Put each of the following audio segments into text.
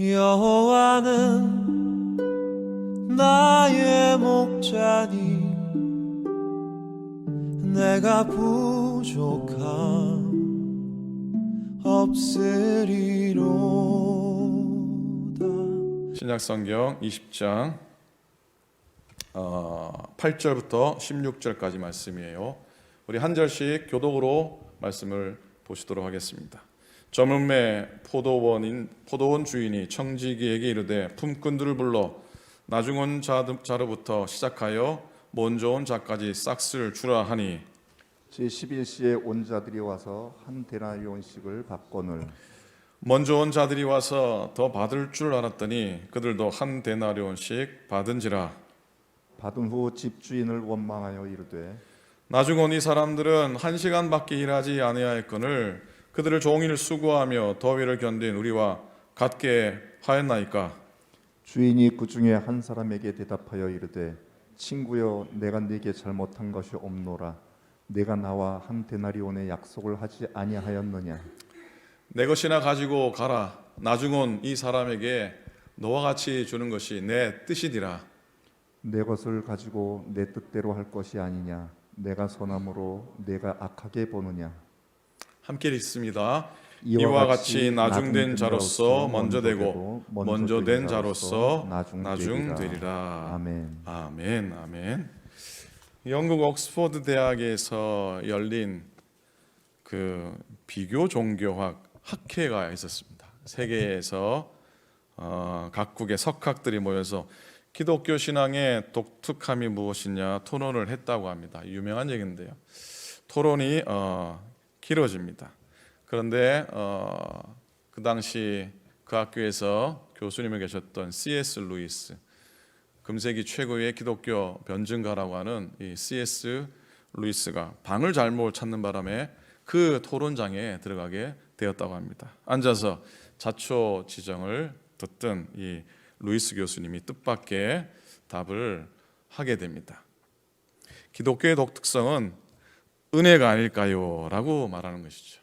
여호와는 나의 목자니 내가 부족함 없으리로다. 신약성경 20장 8절부터 16절까지 말씀이에요. 우리 한 절씩 교독으로 말씀을 보시도록 하겠습니다. 저물매 포도원 주인이 청지기에게 이르되 품꾼들을 불러 나중 온 자로부터 시작하여 먼저 온 자까지 싹쓸 주라 하니 제11시에 온 자들이 와서 한 데나리온씩을 받거늘 먼저 온 자들이 와서 더 받을 줄 알았더니 그들도 한 데나리온씩 받은지라. 받은 후 집주인을 원망하여 이르되 나중 온 이 사람들은 1시간밖에 일하지 아니하였거늘 그들을 종일 수고하며 더위를 견딘 우리와 같게 하였나이까. 주인이 그 중에 한 사람에게 대답하여 이르되 친구여, 내가 네게 잘못한 것이 없노라. 내가 나와 한 데나리온의 약속을 하지 아니하였느냐. 내 것이나 가지고 가라. 나중 온 이 사람에게 너와 같이 주는 것이 내 뜻이니라. 내 것을 가지고 내 뜻대로 할 것이 아니냐. 내가 선함으로 내가 악하게 보느냐. 함께 읽습니다. 이와 같이 나중된 자로서 먼저 되고 먼저 된 자로서 나중되리라. 아멘. 아멘. 아멘. 영국 옥스퍼드 대학에서 열린 그 비교 종교학 학회가 있었습니다. 세계에서 각국의 석학들이 모여서 기독교 신앙의 독특함이 무엇이냐 토론을 했다고 합니다. 유명한 얘기인데요. 토론이 길어집니다. 그런데 그 당시 그 학교에서 교수님을 계셨던 C.S. 루이스, 금세기 최고의 기독교 변증가라고 하는 이 C.S. 루이스가 방을 잘못 찾는 바람에 그 토론장에 들어가게 되었다고 합니다. 앉아서 자초지정을 듣던 이 루이스 교수님이 뜻밖의 답을 하게 됩니다. 기독교의 독특성은 은혜가 아닐까요? 라고 말하는 것이죠.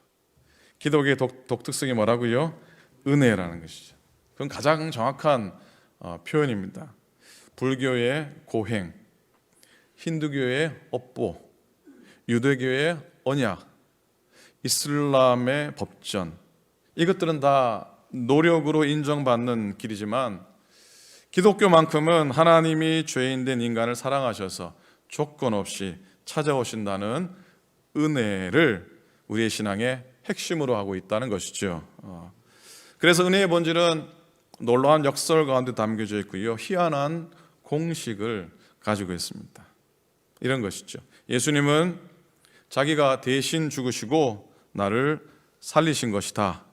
기독교의 독특성이 뭐라고요? 은혜라는 것이죠. 그건 가장 정확한 표현입니다. 불교의 고행, 힌두교의 업보, 유대교의 언약, 이슬람의 법전, 이것들은 다 노력으로 인정받는 길이지만 기독교만큼은 하나님이 죄인된 인간을 사랑하셔서 조건 없이 찾아오신다는 은혜를 우리의 신앙의 핵심으로 하고 있다는 것이죠. 그래서 은혜의 본질은 놀라운 역설 가운데 담겨져 있고요, 희한한 공식을 가지고 있습니다. 이런 것이죠. 예수님은 자기가 대신 죽으시고 나를 살리신 것이다.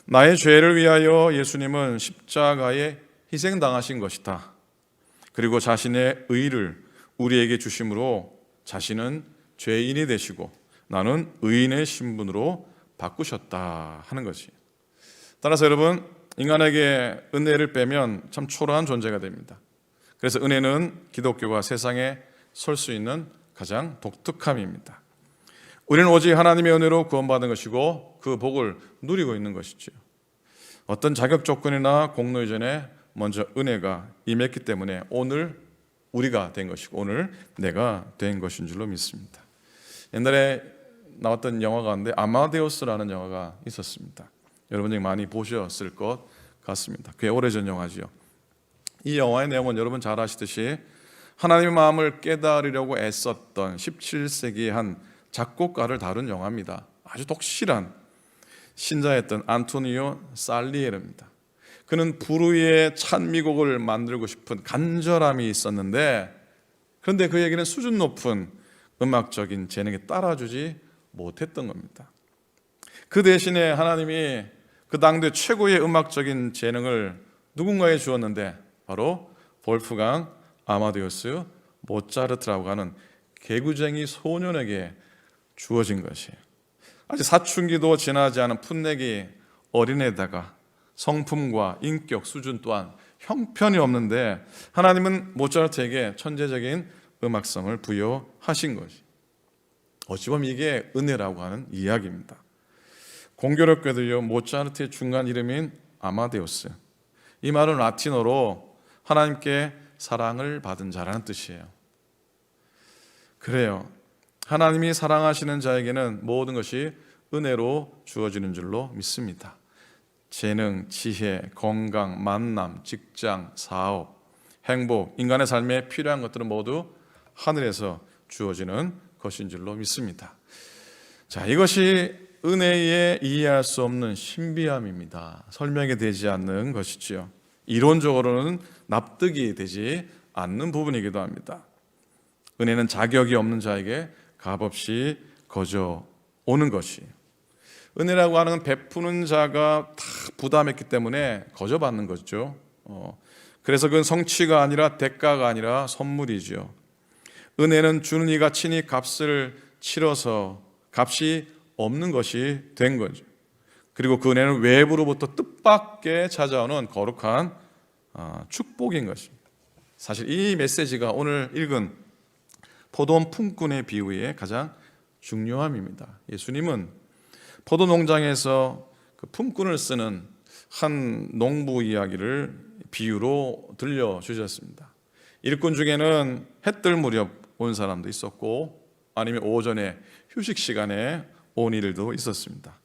나의 죄를 위하여 예수님은 십자가에 희생당하신 것이다. 그리고 자신의 의를 우리에게 주심으로 자신은 죄인이 되시고 나는 의인의 신분으로 바꾸셨다 하는 것이. 따라서 여러분, 인간에게 은혜를 빼면 참 초라한 존재가 됩니다. 그래서 은혜는 기독교가 세상에 설 수 있는 가장 독특함입니다. 우리는 오직 하나님의 은혜로 구원받은 것이고 그 복을 누리고 있는 것이죠. 어떤 자격 조건이나 공로 이전에 먼저 은혜가 임했기 때문에 오늘 우리가 된 것이고 오늘 내가 된 것인 줄로 믿습니다. 옛날에 나왔던 영화 가운데 아마데우스라는 영화가 있었습니다. 여러분이 많이 보셨을 것 같습니다. 꽤 오래전 영화지요. 이 영화의 내용은 여러분 잘 아시듯이 하나님의 마음을 깨달으려고 애썼던 17세기의 한 작곡가를 다룬 영화입니다. 아주 독실한 신자였던 안토니오 살리에르입니다. 그는 불후의 찬미곡을 만들고 싶은 간절함이 있었는데, 그런데 그에게는 수준 높은 음악적인 재능에 따라주지 못했던 겁니다. 그 대신에 하나님이 그 당대 최고의 음악적인 재능을 누군가에 주었는데 바로 볼프강 아마데우스 모차르트라고 하는 개구쟁이 소년에게 주어진 것이에요. 아직 사춘기도 지나지 않은 풋내기 어린애다가 성품과 인격 수준 또한 형편이 없는데 하나님은 모차르트에게 천재적인 음악성을 부여하신 것이, 어찌 보면 이게 은혜라고 하는 이야기입니다. 공교롭게도요, 모차르트의 중간 이름인 아마데우스, 이 말은 라틴어로 하나님께 사랑을 받은 자라는 뜻이에요. 그래요. 하나님이 사랑하시는 자에게는 모든 것이 은혜로 주어지는 줄로 믿습니다. 재능, 지혜, 건강, 만남, 직장, 사업, 행복, 인간의 삶에 필요한 것들은 모두 하늘에서 주어지는 것인 줄로 믿습니다. 자, 이것이 은혜에 이해할 수 없는 신비함입니다. 설명이 되지 않는 것이지요. 이론적으로는 납득이 되지 않는 부분이기도 합니다. 은혜는 자격이 없는 자에게 값없이 거저 오는 것이에요. 은혜라고 하는 베푸는 자가 다 부담했기 때문에 거저 받는 거죠. 그래서 그건 성취가 아니라 대가가 아니라 선물이죠. 은혜는 주는 이가 친히 값을 치러서 값이 없는 것이 된 거죠. 그리고 그 은혜는 외부로부터 뜻밖에 찾아오는 거룩한 축복인 것입니다. 사실 이 메시지가 오늘 읽은 포도원 품꾼의 비유의 가장 중요함입니다. 예수님은 포도 농장에서 그 품꾼을 쓰는 한 농부 이야기를 비유로 들려주셨습니다. 일꾼 중에는 해뜰 무렵 온 사람도 있었고, 아니면 오전에 휴식 시간에 온 일도 있었습니다.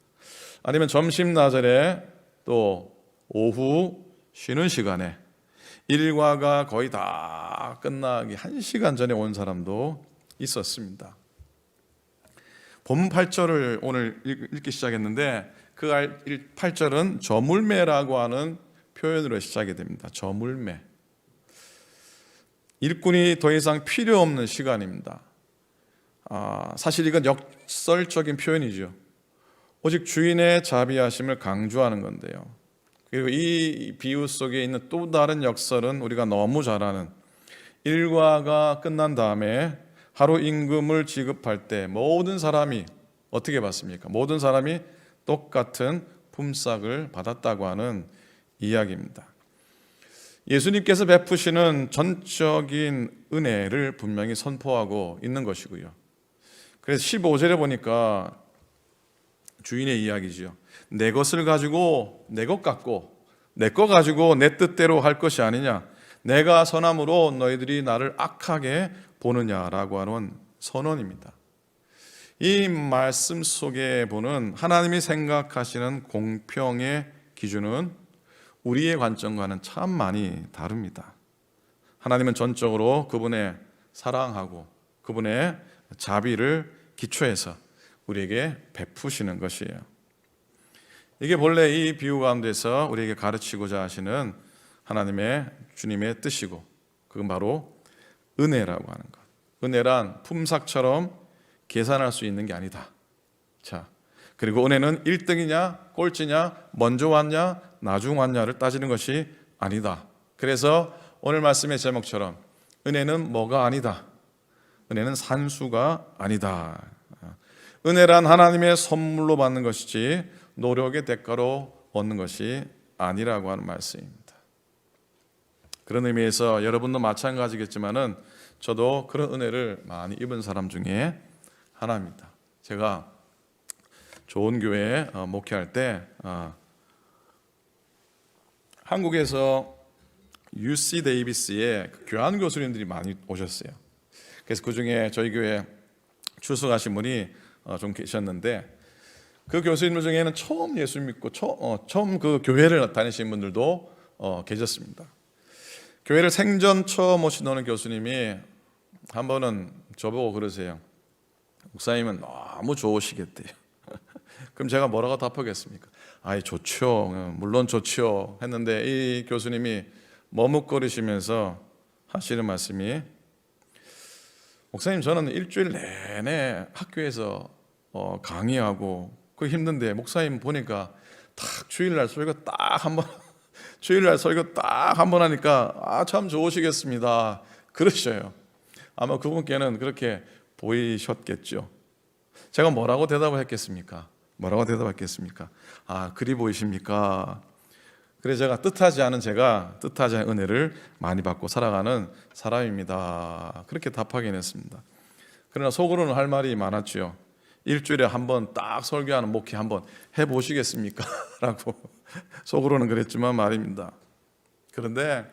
아니면 점심 나절에 또 오후 쉬는 시간에 일과가 거의 다 끝나기 1시간 전에 온 사람도 있었습니다. 본 8절을 오늘 읽기 시작했는데 그 8절은 저물매라고 하는 표현으로 시작이 됩니다. 저물매. 일꾼이 더 이상 필요 없는 시간입니다. 사실 이건 역설적인 표현이죠. 오직 주인의 자비하심을 강조하는 건데요. 그리고 이 비유 속에 있는 또 다른 역설은 우리가 너무 잘 아는, 일과가 끝난 다음에 하루 임금을 지급할 때 모든 사람이 어떻게 받습니까? 모든 사람이 똑같은 품삯을 받았다고 하는 이야기입니다. 예수님께서 베푸시는 전적인 은혜를 분명히 선포하고 있는 것이고요. 그래서 15절에 보니까 주인의 이야기죠. 내 것을 가지고 내 것 갖고 내 거 가지고 내 뜻대로 할 것이 아니냐, 내가 선함으로 너희들이 나를 악하게 보느냐라고 하는 선언입니다. 이 말씀 속에 보는 하나님이 생각하시는 공평의 기준은 우리의 관점과는 참 많이 다릅니다. 하나님은 전적으로 그분의 사랑하고 그분의 자비를 기초해서 우리에게 베푸시는 것이에요. 이게 본래 이 비유 가운데서 우리에게 가르치고자 하시는 하나님의 주님의 뜻이고, 그건 바로 은혜라고 하는 것. 은혜란 품삯처럼 계산할 수 있는 게 아니다. 자, 그리고 은혜는 1등이냐 꼴찌냐 먼저 왔냐 나중 왔냐를 따지는 것이 아니다. 그래서 오늘 말씀의 제목처럼 은혜는 뭐가 아니다. 은혜는 산수가 아니다. 은혜란 하나님의 선물로 받는 것이지 노력의 대가로 얻는 것이 아니라고 하는 말씀입니다. 그런 의미에서 여러분도 마찬가지겠지만은 저도 그런 은혜를 많이 입은 사람 중에 하나입니다. 제가 좋은 교회에 목회할 때 한국에서 UC 데이비스의 교환 교수님들이 많이 오셨어요. 그래서 그 중에 저희 교회 출석하신 분이 좀 계셨는데, 그 교수님들 중에는 처음 예수 믿고 처음 그 교회를 다니신 분들도 계셨습니다. 교회를 생전 처음 오신 교수님이 한 번은 저보고 그러세요. 목사님은 너무 좋으시겠대요. 그럼 제가 뭐라고 답하겠습니까? 아이 좋죠, 물론 좋죠 했는데, 이 교수님이 머뭇거리시면서 하시는 말씀이, 목사님 저는 일주일 내내 학교에서 강의하고 그 힘든데 목사님 보니까 딱 주일날 설교 딱 한번 주일날 설교 딱 한 번 하니까 참 좋으시겠습니다 그러셔요. 아마 그분께는 그렇게 보이셨겠죠. 제가 뭐라고 대답을 했겠습니까? 그리 보이십니까? 그래서 제가 뜻하지 않은 은혜를 많이 받고 살아가는 사람입니다. 그렇게 답하긴 했습니다. 그러나 속으로는 할 말이 많았죠. 일주일에 한 번 딱 설교하는 목회 한번 해보시겠습니까? 라고 속으로는 그랬지만 말입니다. 그런데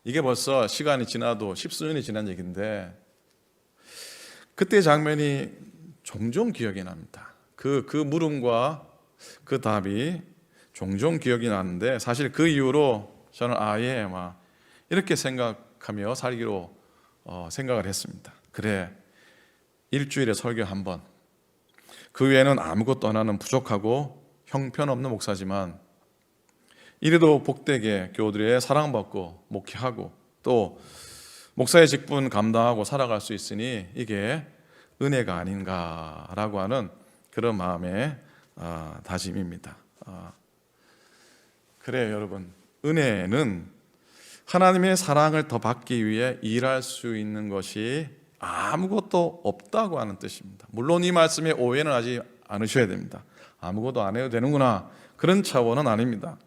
이게 벌써 시간이 지나도 십수년이 지난 얘기인데 그때 장면이 종종 기억이 납니다. 그 물음과 그 답이 종종 기억이 나는데 사실 그 이후로 저는 아예 막 이렇게 생각하며 살기로 생각을 했습니다. 그래, 일주일에 설교 한 번, 그 외에는 아무것도 안 하는 부족하고 형편없는 목사지만 이래도 복되게 교우들의 사랑받고 목회하고 또 목사의 직분 감당하고 살아갈 수 있으니 이게 은혜가 아닌가라고 하는 그런 마음의 다짐입니다. 그래요, 여러분. 은혜는 하나님의 사랑을 더 받기 위해 일할 수 있는 것이 아무것도 없다고 하는 뜻입니다. 물론 이 말씀에 오해는 하지 않으셔야 됩니다. 아무것도 안 해도 되는구나, 그런 차원은 아닙니다.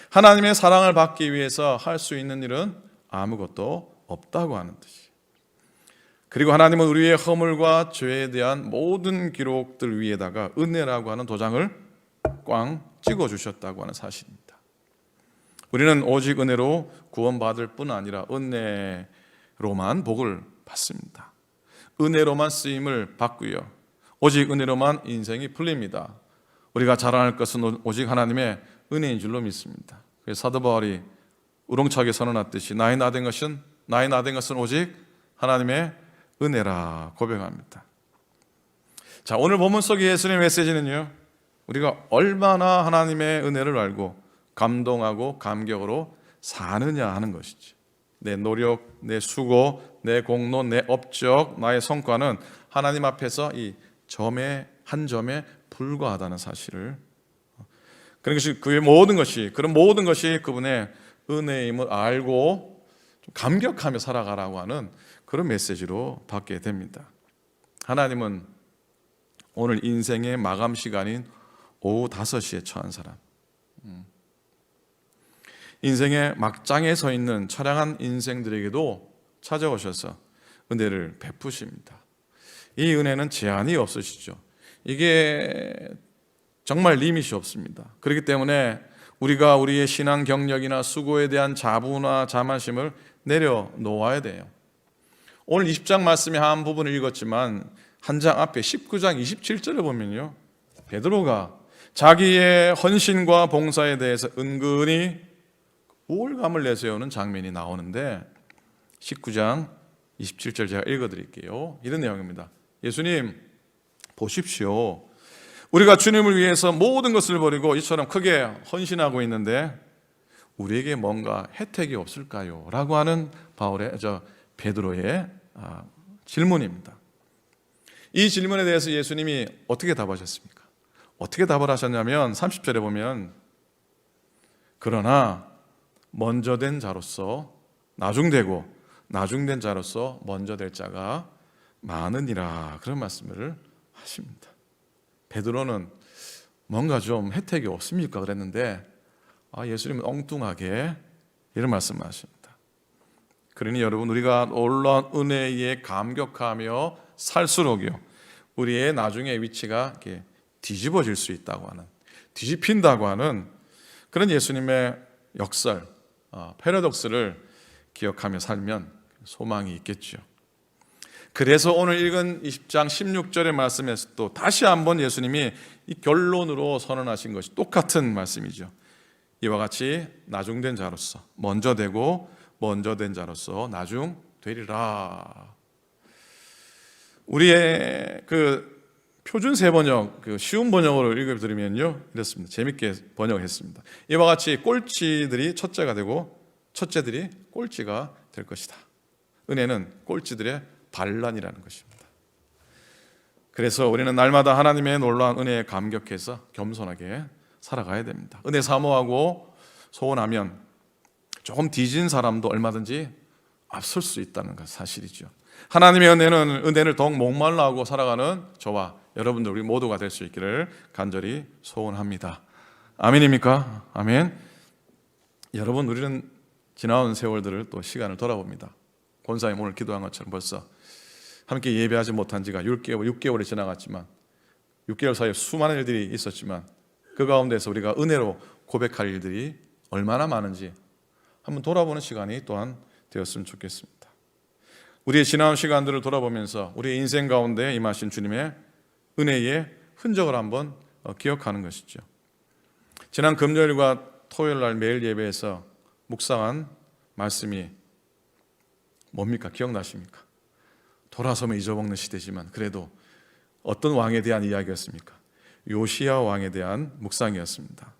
하나님의 사랑을 받기 위해서 할 수 있는 일은 아무것도 없다고 하는 뜻이에요. 그리고 하나님은 우리의 허물과 죄에 대한 모든 기록들 위에다가 은혜라고 하는 도장을 꽝 찍어주셨다고 하는 사실입니다. 우리는 오직 은혜로 구원받을 뿐 아니라 은혜로만 복을 받습니다. 은혜로만 쓰임을 받고요, 오직 은혜로만 인생이 풀립니다. 우리가 자랑할 것은 오직 하나님의 은혜인 줄로 믿습니다. 그래서 사도 바울이 우렁차게 선언했듯이 나의 나된 것은 오직 하나님의 은혜라 고백합니다. 자, 오늘 본문 속의 예수님의 메시지는요, 우리가 얼마나 하나님의 은혜를 알고 감동하고 감격으로 사느냐 하는 것이죠. 내 노력, 내 수고, 내 공로, 내 업적, 나의 성과는 하나님 앞에서 이 점의 한 점에 불과하다는 사실을, 그런 것이 그의 모든 것이, 그런 모든 것이 그분의 은혜임을 알고 좀 감격하며 살아가라고 하는 그런 메시지로 받게 됩니다. 하나님은 오늘 인생의 마감 시간인 오후 5시에 처한 사람, 인생의 막장에 서 있는 처량한 인생들에게도 찾아오셔서 은혜를 베푸십니다. 이 은혜는 제한이 없으시죠. 이게 정말 리밋이 없습니다. 그렇기 때문에 우리가 우리의 신앙 경력이나 수고에 대한 자부나 자만심을 내려놓아야 돼요. 오늘 20장 말씀의 한 부분을 읽었지만 한 장 앞에 19장 27절에 보면요, 베드로가 자기의 헌신과 봉사에 대해서 은근히 우월감을 내세우는 장면이 나오는데 19장 27절 제가 읽어드릴게요. 이런 내용입니다. 예수님 보십시오, 우리가 주님을 위해서 모든 것을 버리고 이처럼 크게 헌신하고 있는데 우리에게 뭔가 혜택이 없을까요? 라고 하는 베드로의 질문입니다. 이 질문에 대해서 예수님이 어떻게 답하셨습니까? 어떻게 답을 하셨냐면 30절에 보면 그러나 먼저 된 자로서 나중되고 나중된 자로서 먼저 될 자가 많으니라, 그런 말씀을 하십니다. 베드로는 뭔가 좀 혜택이 없습니까? 그랬는데 예수님은 엉뚱하게 이런 말씀을 하십니다. 그러니 여러분, 우리가 놀라운 은혜에 감격하며 살수록요, 우리의 나중의 위치가 이렇게 뒤집어질 수 있다고 하는, 뒤집힌다고 하는 그런 예수님의 역설, 패러독스를 기억하며 살면 소망이 있겠죠. 그래서 오늘 읽은 20장 16절의 말씀에서 또 다시 한번 예수님이 이 결론으로 선언하신 것이 똑같은 말씀이죠. 이와 같이 나중된 자로서 먼저 되고 먼저 된 자로서 나중 되리라. 우리의 그 표준 세번역, 그 쉬운 번역으로 읽어드리면요, 이렇습니다. 재밌게 번역했습니다. 이와 같이 꼴찌들이 첫째가 되고 첫째들이 꼴찌가 될 것이다. 은혜는 꼴찌들의 반란이라는 것입니다. 그래서 우리는 날마다 하나님의 놀라운 은혜에 감격해서 겸손하게 살아가야 됩니다. 은혜 사모하고 소원하면 조금 뒤진 사람도 얼마든지 앞설 수 있다는 것 사실이죠. 하나님의 은혜를 더욱 목말라하고 살아가는 저와 여러분들, 우리 모두가 될 수 있기를 간절히 소원합니다. 아멘입니까? 아멘. 여러분, 우리는 지나온 세월들을 또 시간을 돌아봅니다. 권사님 오늘 기도한 것처럼 벌써 함께 예배하지 못한 지가 6개월이 지나갔지만 6개월 사이에 수많은 일들이 있었지만 그 가운데서 우리가 은혜로 고백할 일들이 얼마나 많은지 한번 돌아보는 시간이 또한 되었으면 좋겠습니다. 우리의 지나온 시간들을 돌아보면서 우리의 인생 가운데 임하신 주님의 은혜의 흔적을 한번 기억하는 것이죠. 지난 금요일과 토요일 날 매일 예배에서 묵상한 말씀이 뭡니까? 기억나십니까? 돌아서면 잊어먹는 시대지만 그래도 어떤 왕에 대한 이야기였습니까? 요시야 왕에 대한 묵상이었습니다.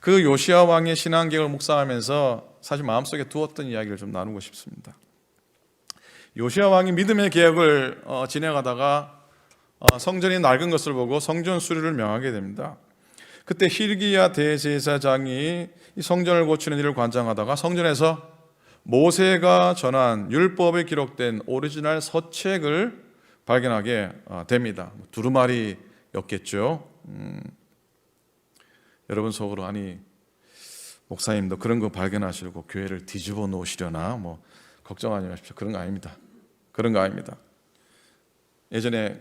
그 요시야 왕의 신앙계획을 묵상하면서 사실 마음속에 두었던 이야기를 좀 나누고 싶습니다. 요시야 왕이 믿음의 계획을 진행하다가 성전이 낡은 것을 보고 성전 수리를 명하게 됩니다. 그때 hil기야 대제사장이 이 성전을 고치는 일을 관장하다가 성전에서 모세가 전한 율법에 기록된 오리지널 서책을 발견하게 됩니다. 두루마리였겠죠. 여러분 속으로 아니 목사님도 그런 거 발견하시고 교회를 뒤집어 놓으시려나 뭐 걱정하지 마십시오. 그런 거 아닙니다. 그런 거 아닙니다. 예전에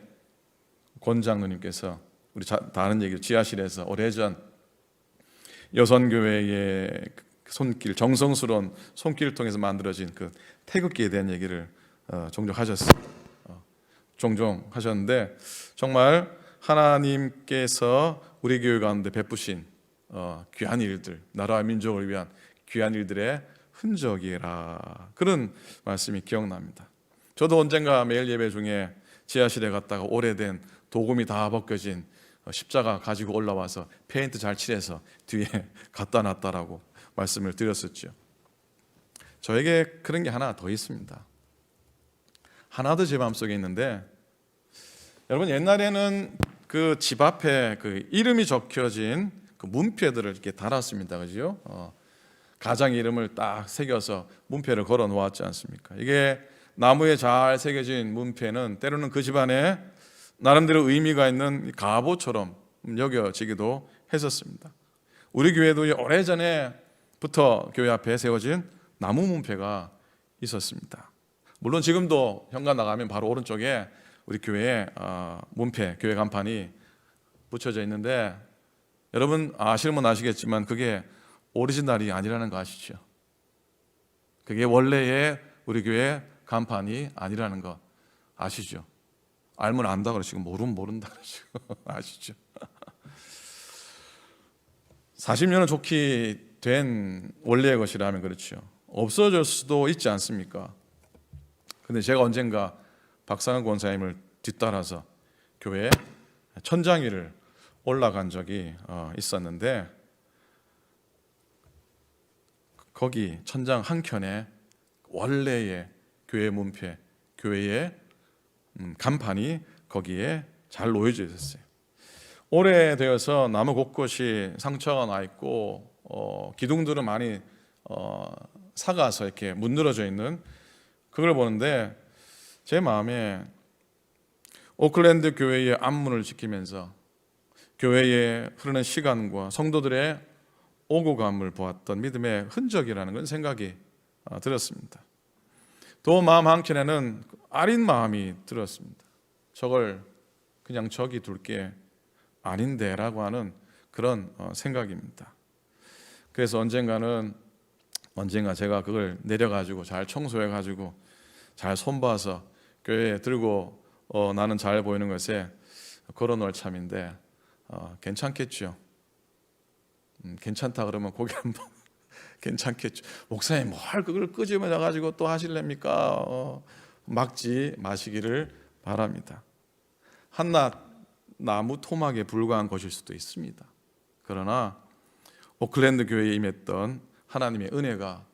권 장로님께서 우리 다른 얘기로 지하실에서 오래전 여선교회의 손길, 정성스러운 손길을 통해서 만들어진 그 태극기에 대한 얘기를 종종 하셨어요. 종종 하셨는데 정말 하나님께서 우리 교회 가운데 베푸신 귀한 일들, 나라와 민족을 위한 귀한 일들의 흔적이라 그런 말씀이 기억납니다. 저도 언젠가 매일 예배 중에 지하실에 갔다가 오래된 도금이 다 벗겨진 십자가 가지고 올라와서 페인트 잘 칠해서 뒤에 갖다 놨다라고 말씀을 드렸었죠. 저에게 그런 게 하나 더 있습니다. 하나 더 제 마음속에 있는데 여러분 옛날에는 그 집 앞에 그 이름이 적혀진 그 문패들을 이렇게 달았습니다. 그죠? 가장 이름을 딱 새겨서 문패를 걸어 놓았지 않습니까? 이게 나무에 잘 새겨진 문패는 때로는 그 집안에 나름대로 의미가 있는 가보처럼 여겨지기도 했었습니다. 우리 교회도 오래전에부터 교회 앞에 세워진 나무 문패가 있었습니다. 물론 지금도 현관 나가면 바로 오른쪽에 우리 교회에 문패, 교회 간판이 붙여져 있는데 여러분 아시면 아시겠지만 그게 오리지널이 아니라는 거 아시죠? 그게 원래의 우리 교회 간판이 아니라는 거 아시죠? 알면 안다 그러시고 모르면 모른다 그러시고 아시죠? 40년은 좋게 된 원래의 것이라면 그렇죠. 없어질 수도 있지 않습니까? 근데 제가 언젠가 박상은 권사님을 뒤따라서 교회 천장 위를 올라간 적이 있었는데 거기 천장 한켠에 원래의 교회 문패, 교회의 간판이 거기에 잘 놓여져 있었어요. 오래되어서 나무 곳곳이 상처가 나 있고 기둥들은 많이 삭아서 이렇게 문드러져 있는 그걸 보는데 제 마음에 오클랜드 교회의 안문을 지키면서 교회에 흐르는 시간과 성도들의 오고 감을 보았던 믿음의 흔적이라는 건 생각이 들었습니다. 또 마음 한켠에는 아린 마음이 들었습니다. 저걸 그냥 저기 둘 게 아닌데 라고 하는 그런 생각입니다. 그래서 언젠가 제가 그걸 내려가지고 잘 청소해가지고 잘 손봐서 교회에 들고 나는 잘 보이는 것에 걸어놓을 참인데 괜찮겠죠. 괜찮다 그러면 고개 한번 괜찮겠죠. 목사님 뭘 그걸 끄집어내 가지고 또 하실랍니까? 막지 마시기를 바랍니다. 한낱 나무 토막에 불과한 것일 수도 있습니다. 그러나 오클랜드 교회에 임했던 하나님의 은혜가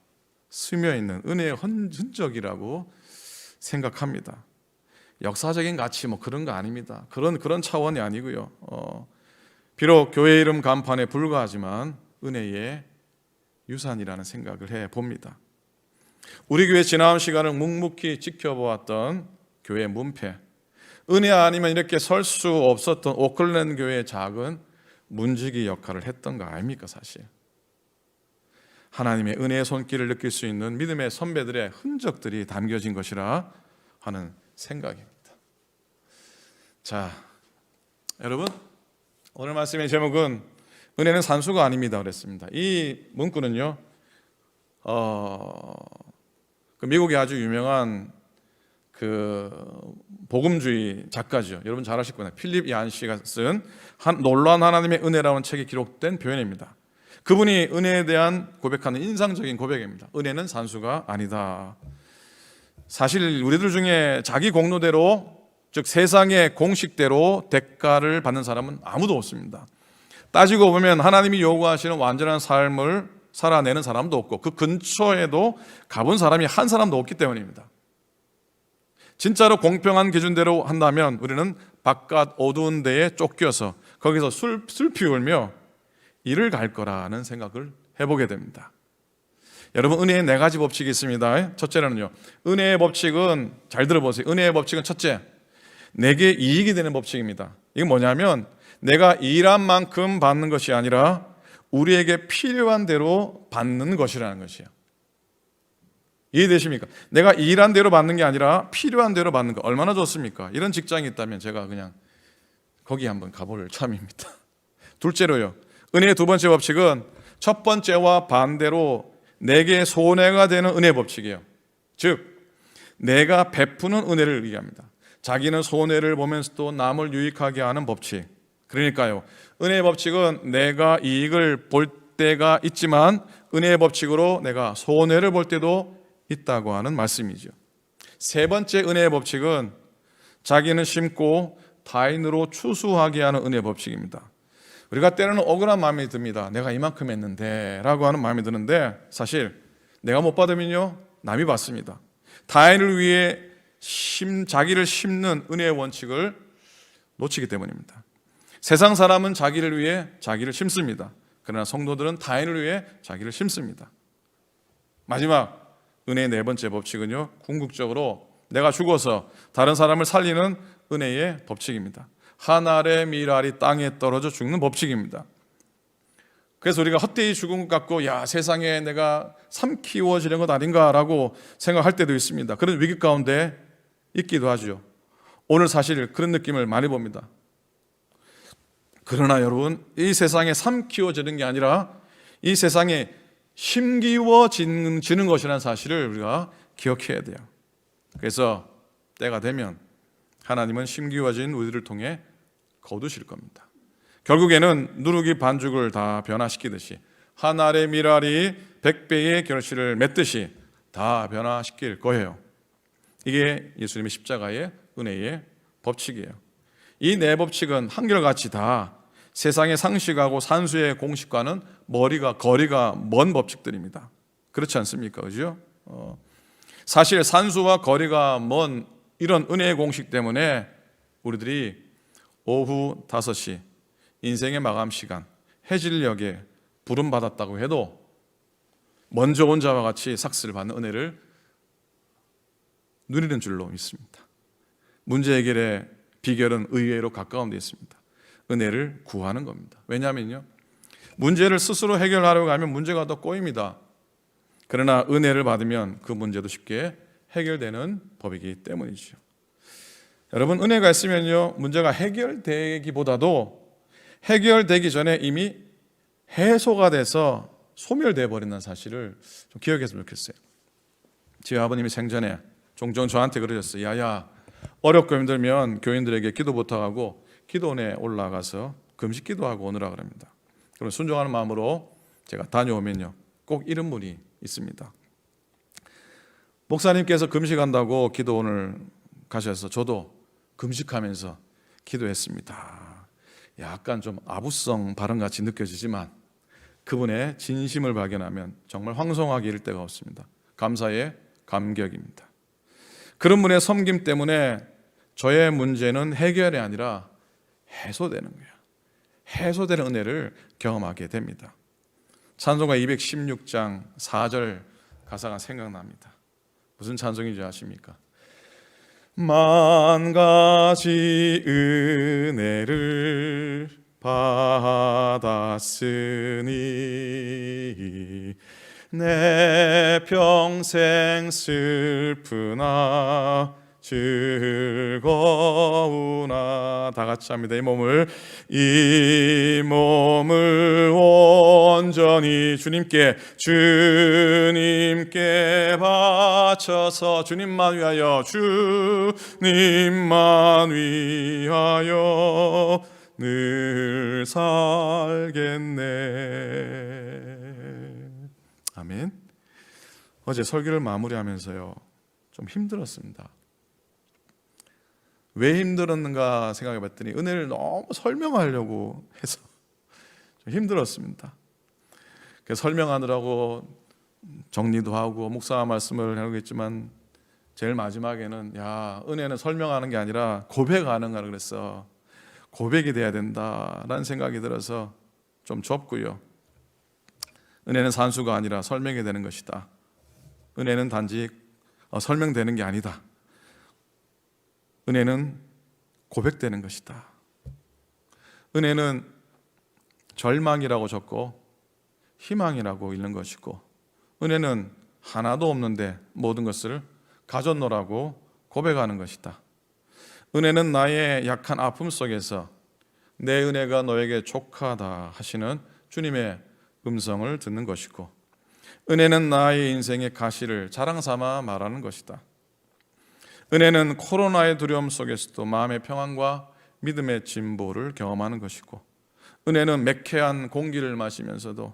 스며있는 은혜의 흔적이라고 생각합니다. 역사적인 가치 뭐 그런 거 아닙니다. 그런 차원이 아니고요. 비록 교회 이름 간판에 불과하지만 은혜의 유산이라는 생각을 해봅니다. 우리 교회 지나온 시간을 묵묵히 지켜보았던 교회 문패, 은혜 아니면 이렇게 설 수 없었던 오클랜드 교회의 작은 문지기 역할을 했던 거 아닙니까 사실. 하나님의 은혜의 손길을 느낄 수 있는 믿음의 선배들의 흔적들이 담겨진 것이라 하는 생각입니다. 자, 여러분 오늘 말씀의 제목은 은혜는 산수가 아닙니다 그랬습니다. 이 문구는요 그 미국의 아주 유명한 그 복음주의 작가죠. 여러분 잘 아실 거예요. 필립 얀시가 쓴 놀라운 하나님의 은혜라는 책에 기록된 표현입니다. 그분이 은혜에 대한 고백하는 인상적인 고백입니다. 은혜는 산수가 아니다. 사실 우리들 중에 자기 공로대로, 즉 세상의 공식대로 대가를 받는 사람은 아무도 없습니다. 따지고 보면 하나님이 요구하시는 완전한 삶을 살아내는 사람도 없고 그 근처에도 가본 사람이 한 사람도 없기 때문입니다. 진짜로 공평한 기준대로 한다면 우리는 바깥 어두운 데에 쫓겨서 거기서 슬피 울며 일을 갈 거라는 생각을 해보게 됩니다. 여러분, 은혜의 네 가지 법칙이 있습니다. 첫째는요, 은혜의 법칙은, 잘 들어보세요. 은혜의 법칙은 첫째, 내게 이익이 되는 법칙입니다. 이게 뭐냐면 내가 일한 만큼 받는 것이 아니라 우리에게 필요한 대로 받는 것이라는 것이에요. 이해되십니까? 내가 일한 대로 받는 게 아니라 필요한 대로 받는 거. 얼마나 좋습니까? 이런 직장이 있다면 제가 그냥 거기 한번 가볼 참입니다. 둘째로요, 은혜의 두 번째 법칙은 첫 번째와 반대로 내게 손해가 되는 은혜 법칙이에요. 즉 내가 베푸는 은혜를 얘기합니다. 자기는 손해를 보면서도 남을 유익하게 하는 법칙. 그러니까요, 은혜의 법칙은 내가 이익을 볼 때가 있지만 은혜의 법칙으로 내가 손해를 볼 때도 있다고 하는 말씀이죠. 세 번째 은혜의 법칙은 자기는 심고 타인으로 추수하게 하는 은혜의 법칙입니다. 우리가 때로는 억울한 마음이 듭니다. 내가 이만큼 했는데 라고 하는 마음이 드는데 사실 내가 못 받으면요, 남이 받습니다. 타인을 위해 자기를 심는 은혜의 원칙을 놓치기 때문입니다. 세상 사람은 자기를 위해 자기를 심습니다. 그러나 성도들은 타인을 위해 자기를 심습니다. 마지막 은혜의 네 번째 법칙은요, 궁극적으로 내가 죽어서 다른 사람을 살리는 은혜의 법칙입니다. 한 알의 밀알이 땅에 떨어져 죽는 법칙입니다. 그래서 우리가 헛되이 죽은 것 같고, 야, 세상에 내가 삼키워지는 것 아닌가라고 생각할 때도 있습니다. 그런 위기 가운데 있기도 하죠. 오늘 사실 그런 느낌을 많이 봅니다. 그러나 여러분, 이 세상에 삼키워지는 게 아니라 이 세상에 심기워지는 것이라는 사실을 우리가 기억해야 돼요. 그래서 때가 되면 하나님은 심기워진 우리를 통해 거두실 겁니다. 결국에는 누룩이 반죽을 다 변화시키듯이 한 알의 밀알이 100배의 결실을 맺듯이 다 변화시킬 거예요. 이게 예수님의 십자가의 은혜의 법칙이에요. 이 네 법칙은 한결같이 다 세상의 상식하고 산수의 공식과는 거리가 먼 법칙들입니다. 그렇지 않습니까? 그죠? 사실 산수와 거리가 먼 이런 은혜의 공식 때문에 우리들이 오후 5시 인생의 마감 시간 해질녘에 부름받았다고 해도 먼저 온 자와 같이 삭스를 받는 은혜를 누리는 줄로 믿습니다. 문제 해결의 비결은 의외로 가까운 데 있습니다. 은혜를 구하는 겁니다. 왜냐하면요, 문제를 스스로 해결하려고 하면 문제가 더 꼬입니다. 그러나 은혜를 받으면 그 문제도 쉽게 해결되는 법이기 때문이죠. 여러분, 은혜가 있으면요, 문제가 해결되기보다도 해결되기 전에 이미 해소가 돼서 소멸되어 버린다는 사실을 좀 기억했으면 좋겠어요. 저희 아버님이 생전에 종종 저한테 그러셨어요. 야야, 어렵고 힘들면 교인들에게 기도 부탁하고 기도원에 올라가서 금식 기도하고 오느라 그럽니다. 그럼 순종하는 마음으로 제가 다녀오면요, 꼭 이런 분이 있습니다. 목사님께서 금식한다고 기도원을 가셔서 저도 금식하면서 기도했습니다. 약간 좀 아부성 발언같이 느껴지지만 그분의 진심을 발견하면 정말 황송하게 이를 데가 없습니다. 감사의 감격입니다. 그런 분의 섬김 때문에 저의 문제는 해결이 아니라 해소되는 거예요. 해소되는 은혜를 경험하게 됩니다. 찬송가 216장 4절 가사가 생각납니다. 무슨 찬송인지 아십니까? 만 가지 은혜를 받았으니 내 평생 슬프나 즐거우나. 다 같이 합니다. 이 몸을 온전히 주님께 바쳐서 주님만 위하여, 주님만 위하여 늘 살겠네. 아멘. 어제 설교를 마무리하면서요, 좀 힘들었습니다. 왜 힘들었는가 생각해 봤더니 은혜를 너무 설명하려고 해서 좀 힘들었습니다. 설명하느라고 정리도 하고 목사 말씀을 하고 있지만 제일 마지막에는 은혜는 설명하는 게 아니라 고백하는 거라 그랬어. 고백이 돼야 된다라는 생각이 들어서 좀 좁고요. 은혜는 산수가 아니라 설명이 되는 것이다. 은혜는 단지 설명되는 게 아니다. 은혜는 고백되는 것이다. 은혜는 절망이라고 적고 희망이라고 읽는 것이고, 은혜는 하나도 없는데 모든 것을 가졌노라고 고백하는 것이다. 은혜는 나의 약한 아픔 속에서 내 은혜가 너에게 족하다 하시는 주님의 음성을 듣는 것이고, 은혜는 나의 인생의 가시를 자랑 삼아 말하는 것이다. 은혜는 코로나의 두려움 속에서도 마음의 평안과 믿음의 진보를 경험하는 것이고, 은혜는 매캐한 공기를 마시면서도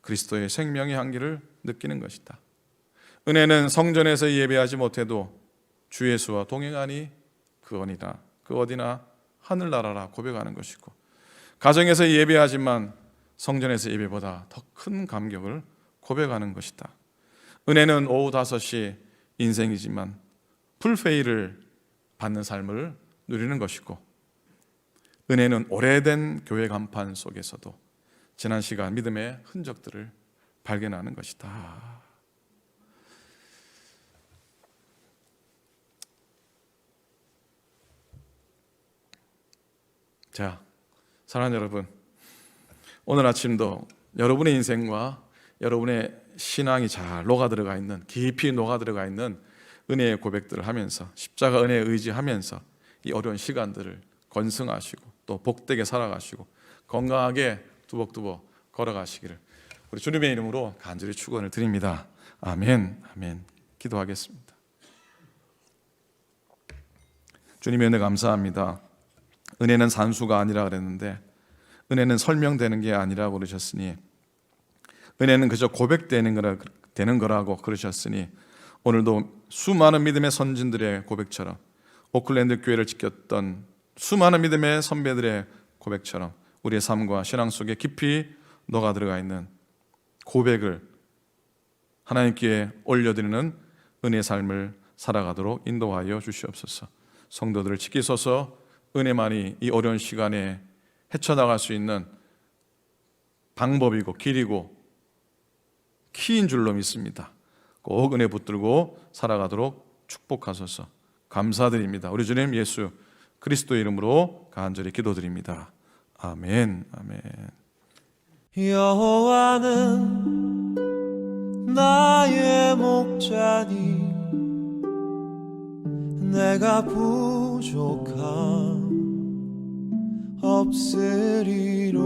그리스도의 생명의 향기를 느끼는 것이다. 은혜는 성전에서 예배하지 못해도 주 예수와 동행하니 그 어디나 하늘나라라 고백하는 것이고, 가정에서 예배하지만 성전에서 예배보다 더 큰 감격을 고백하는 것이다. 은혜는 오후 5시 인생이지만 풀페이를 받는 삶을 누리는 것이고, 은혜는 오래된 교회 간판 속에서도 지난 시간 믿음의 흔적들을 발견하는 것이다. 자, 사랑하는 여러분, 오늘 아침도 여러분의 인생과 여러분의 신앙이 잘 녹아들어가 있는, 깊이 녹아들어가 있는 은혜의 고백들을 하면서, 십자가 은혜에 의지하면서 이 어려운 시간들을 건승하시고 또 복되게 살아가시고 건강하게 두벅두벅 걸어가시기를 우리 주님의 이름으로 간절히 축원을 드립니다. 아멘. 아멘. 기도하겠습니다. 주님의 은혜 감사합니다. 은혜는 산수가 아니라 그랬는데 은혜는 설명되는 게 아니라고 그러셨으니, 은혜는 그저 고백되는 거라고 그러셨으니, 오늘도 수많은 믿음의 선진들의 고백처럼, 오클랜드 교회를 지켰던 수많은 믿음의 선배들의 고백처럼 우리의 삶과 신앙 속에 깊이 녹아 들어가 있는 고백을 하나님께 올려드리는 은혜의 삶을 살아가도록 인도하여 주시옵소서. 성도들을 지키소서. 은혜만이 이 어려운 시간에 헤쳐나갈 수 있는 방법이고 길이고 키인 줄로 믿습니다. 꼭 은혜 붙들고 살아가도록 축복하소서. 감사드립니다. 우리 주님 예수 그리스도의 이름으로 간절히 기도드립니다. 아멘. 아멘. 여호와는 나의 목자니 내가 부족함 없으리로